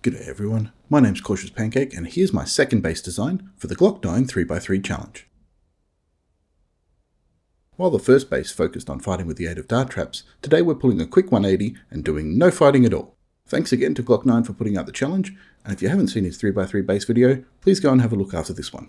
G'day everyone, my name's Cautious Pancake and here's my second base design for the Glock 9 3x3 challenge. While the first base focused on fighting with the aid of dart traps, today we're pulling a quick 180 and doing no fighting at all. Thanks again to Glock 9 for putting out the challenge, and if you haven't seen his 3x3 base video, please go and have a look after this one.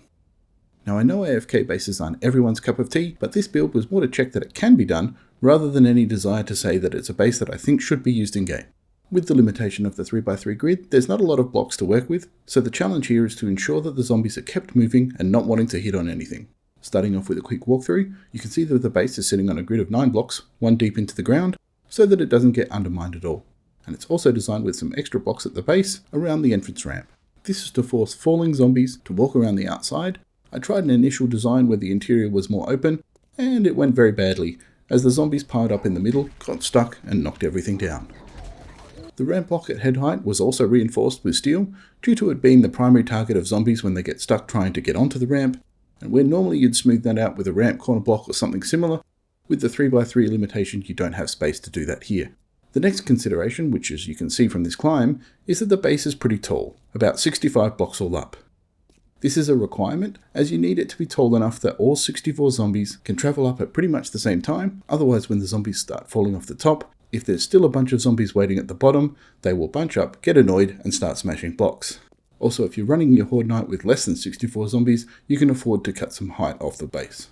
Now I know AFK bases aren't everyone's cup of tea, but this build was more to check that it can be done, rather than any desire to say that it's a base that I think should be used in game. With the limitation of the 3x3 grid, there's not a lot of blocks to work with, so the challenge here is to ensure that the zombies are kept moving and not wanting to hit on anything. Starting off with a quick walkthrough, you can see that the base is sitting on a grid of 9 blocks, one deep into the ground, so that it doesn't get undermined at all. And it's also designed with some extra blocks at the base, around the entrance ramp. This is to force falling zombies to walk around the outside. I tried an initial design where the interior was more open, and it went very badly, as the zombies piled up in the middle, got stuck, and knocked everything down. The ramp block at head height was also reinforced with steel, due to it being the primary target of zombies when they get stuck trying to get onto the ramp, and where normally you'd smooth that out with a ramp corner block or something similar, with the 3x3 limitation you don't have space to do that here. The next consideration, which as you can see from this climb, is that the base is pretty tall, about 65 blocks all up. This is a requirement, as you need it to be tall enough that all 64 zombies can travel up at pretty much the same time, otherwise when the zombies start falling off the top, if there's still a bunch of zombies waiting at the bottom, they will bunch up, get annoyed, and start smashing blocks. Also, if you're running your Horde Night with less than 64 zombies, you can afford to cut some height off the base.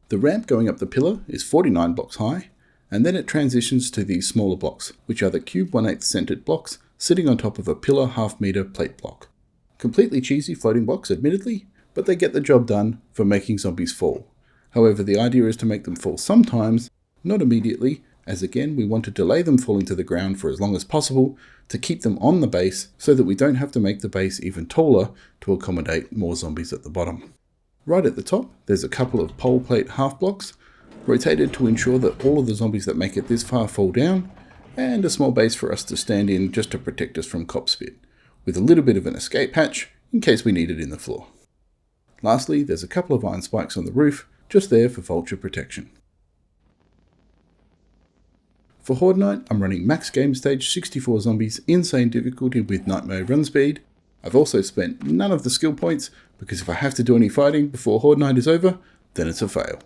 The ramp going up the pillar is 49 blocks high, and then it transitions to these smaller blocks, which are the cube 1/8 centered blocks sitting on top of a pillar half-meter plate block. Completely cheesy floating blocks, admittedly, but they get the job done for making zombies fall. However, the idea is to make them fall sometimes, not immediately, as again we want to delay them falling to the ground for as long as possible to keep them on the base so that we don't have to make the base even taller to accommodate more zombies at the bottom. Right at the top, there's a couple of pole plate half blocks, rotated to ensure that all of the zombies that make it this far fall down, and a small base for us to stand in just to protect us from cop spit, with a little bit of an escape hatch in case we need it in the floor. Lastly, there's a couple of iron spikes on the roof, just there for vulture protection. For Horde Night, I'm running max game stage 64 zombies, insane difficulty with night mode run speed. I've also spent none of the skill points, because if I have to do any fighting before Horde Night is over, then it's a fail.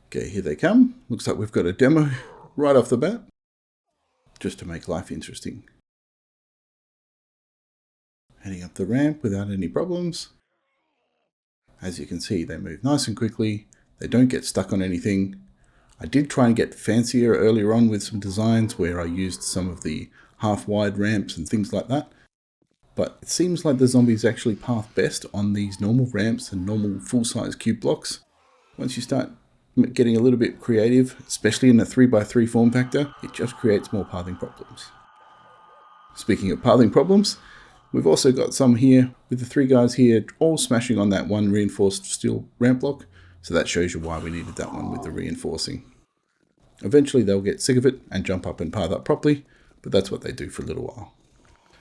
Okay, here they come. Looks like we've got a demo right off the bat, just to make life interesting. Heading up the ramp without any problems. As you can see, they move nice and quickly. They don't get stuck on anything. I did try and get fancier earlier on with some designs where I used some of the half-wide ramps and things like that. But it seems like the zombies actually path best on these normal ramps and normal full-size cube blocks. Once you start getting a little bit creative, especially in a 3x3 form factor, it just creates more pathing problems. Speaking of pathing problems, we've also got some here with the 3 guys here all smashing on that one reinforced steel ramp block, so that shows you why we needed that one with the reinforcing. Eventually they'll get sick of it and jump up and path up properly, but that's what they do for a little while.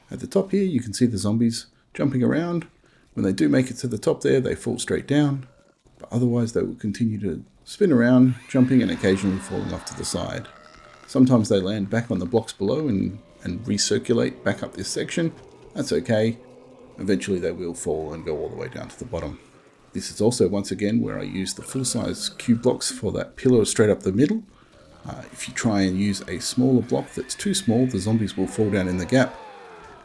At the top here you can see the zombies jumping around. When they do make it to the top there, they fall straight down, but otherwise they will continue to spin around, jumping and occasionally falling off to the side. Sometimes they land back on the blocks below and recirculate back up this section. That's okay. Eventually they will fall and go all the way down to the bottom. This is also once again where I use the full-size cube blocks for that pillar straight up the middle. If you try and use a smaller block that's too small, the zombies will fall down in the gap.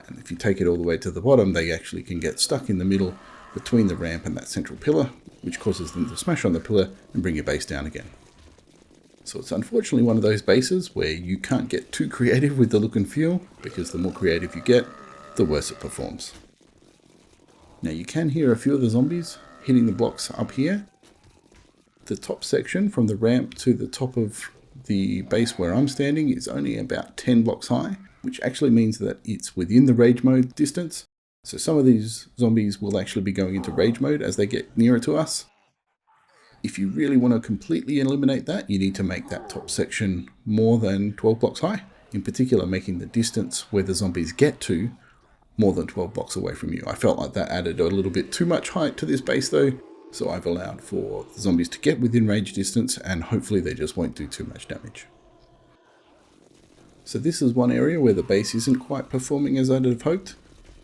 And if you take it all the way to the bottom, they actually can get stuck in the middle between the ramp and that central pillar, which causes them to smash on the pillar and bring your base down again. So it's unfortunately one of those bases where you can't get too creative with the look and feel, because the more creative you get, the worse it performs. Now you can hear a few of the zombies hitting the blocks up here. The top section from the ramp to the top of the base where I'm standing is only about 10 blocks high, which actually means that it's within the rage mode distance. So some of these zombies will actually be going into rage mode as they get nearer to us. If you really want to completely eliminate that, you need to make that top section more than 12 blocks high. In particular, making the distance where the zombies get to more than 12 blocks away from you. I felt like that added a little bit too much height to this base though, so I've allowed for the zombies to get within range distance and hopefully they just won't do too much damage. So this is one area where the base isn't quite performing as I'd have hoped.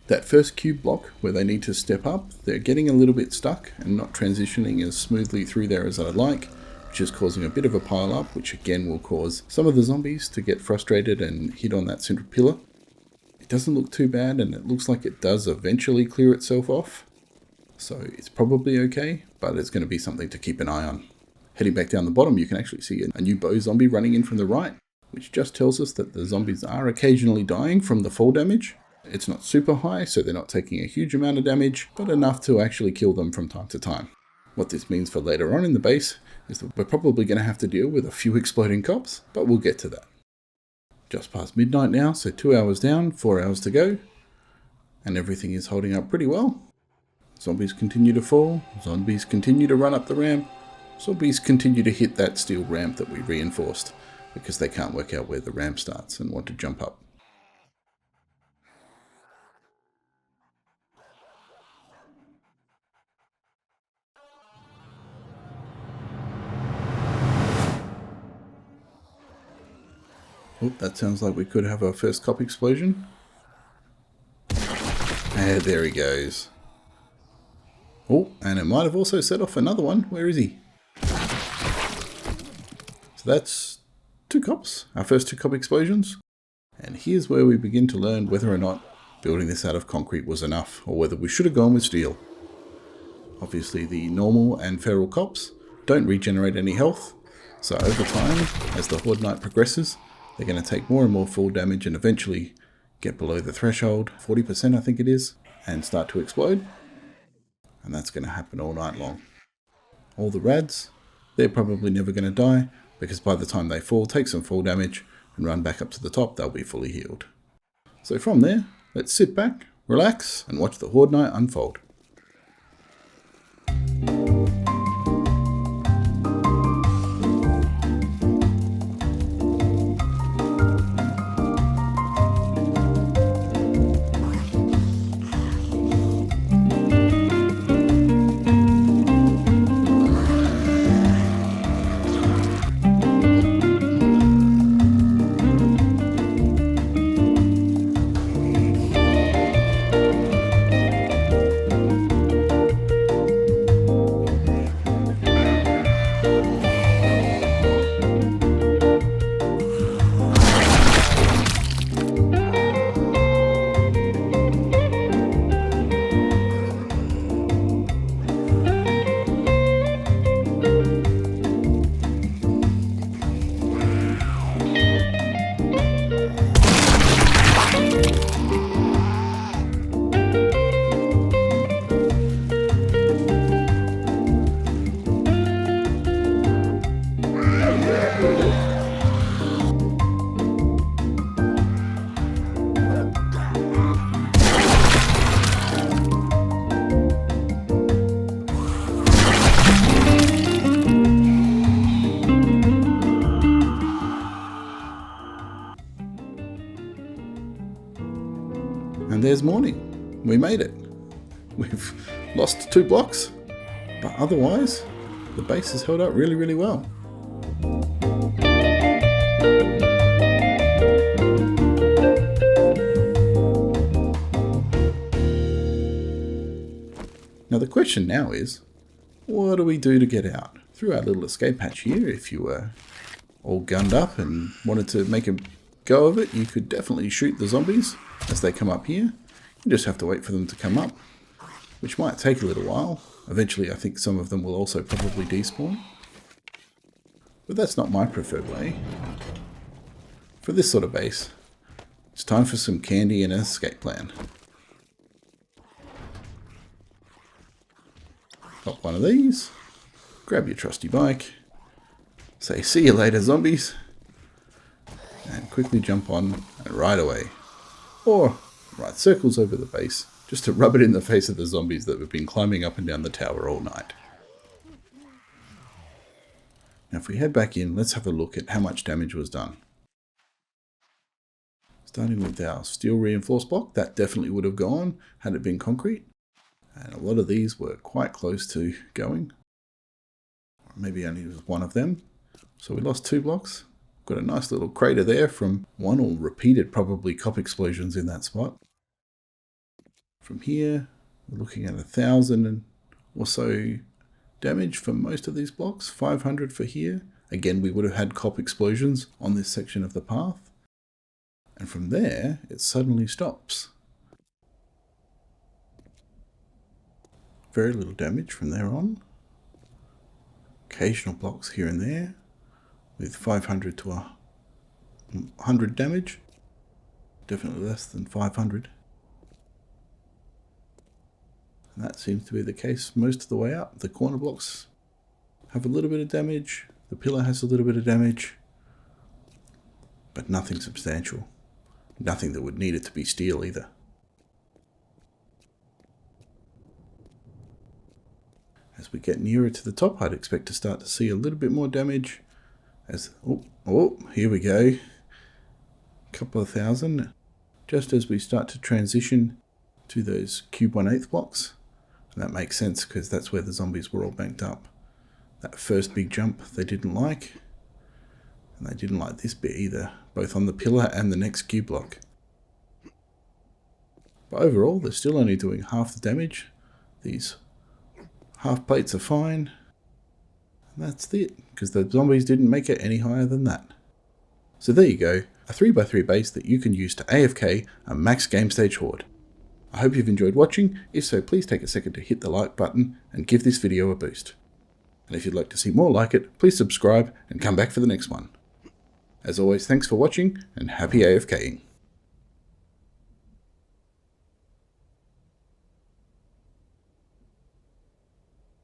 That first cube block where they need to step up, they're getting a little bit stuck and not transitioning as smoothly through there as I'd like, which is causing a bit of a pile up, which again will cause some of the zombies to get frustrated and hit on that central pillar. It doesn't look too bad and it looks like it does eventually clear itself off. So it's probably okay, but it's going to be something to keep an eye on. Heading back down the bottom, you can actually see a new bow zombie running in from the right, which just tells us that the zombies are occasionally dying from the fall damage. It's not super high, so they're not taking a huge amount of damage, but enough to actually kill them from time to time. What this means for later on in the base is that we're probably going to have to deal with a few exploding cops, but we'll get to that. Just past midnight now, so 2 hours down, 4 hours to go, and everything is holding up pretty well. Zombies continue to fall, zombies continue to run up the ramp, zombies continue to hit that steel ramp that we reinforced, because they can't work out where the ramp starts and want to jump up. Oh, that sounds like we could have our first cop explosion. And there he goes. Oh, and it might have also set off another one. Where is he? So that's 2 cops, our first 2 cop explosions. And here's where we begin to learn whether or not building this out of concrete was enough, or whether we should have gone with steel. Obviously the normal and feral cops don't regenerate any health, so over time, as the Horde Night progresses, they're going to take more and more fall damage and eventually get below the threshold, 40% I think it is, and start to explode. And that's going to happen all night long. All the rads, they're probably never going to die, because by the time they fall, take some fall damage, and run back up to the top, they'll be fully healed. So from there, let's sit back, relax, and watch the Horde Night unfold. And there's morning. We made it. We've lost 2 blocks, but otherwise, the base has held up really, really well. Now the question now is, what do we do to get out? Through our little escape hatch here, if you were all gunned up and wanted to make a go of it, you could definitely shoot the zombies as they come up here. You just have to wait for them to come up, which might take a little while. Eventually I think some of them will also probably despawn. But that's not my preferred way. For this sort of base, it's time for some candy and an escape plan. Pop one of these, grab your trusty bike, say see you later zombies, and quickly jump on and ride away. Or ride circles over the base, just to rub it in the face of the zombies that have been climbing up and down the tower all night. Now if we head back in, let's have a look at how much damage was done. Starting with our steel reinforced block, that definitely would have gone had it been concrete. And a lot of these were quite close to going. Maybe only one of them. So we lost 2 blocks. Got a nice little crater there from one or repeated probably cop explosions in that spot. From here, we're looking at 1,000 or so damage for most of these blocks. 500 for here. Again, we would have had cop explosions on this section of the path. And from there, it suddenly stops. Very little damage from there on. Occasional blocks here and there with 500 to 100 damage. Definitely less than 500. And that seems to be the case most of the way up. The corner blocks have a little bit of damage. The pillar has a little bit of damage. But nothing substantial. Nothing that would need it to be steel either. As we get nearer to the top, I'd expect to start to see a little bit more damage. Here we go. Couple of thousand. Just as we start to transition to those cube 1/8 blocks. And that makes sense because that's where the zombies were all banked up. That first big jump they didn't like. And they didn't like this bit either, both on the pillar and the next cube block. But overall, they're still only doing half the damage. These half plates are fine. And that's it, because the zombies didn't make it any higher than that. So there you go, a 3x3 base that you can use to AFK a max game stage horde. I hope you've enjoyed watching. If so, please take a second to hit the like button and give this video a boost. And if you'd like to see more like it, please subscribe and come back for the next one. As always, thanks for watching and happy AFKing.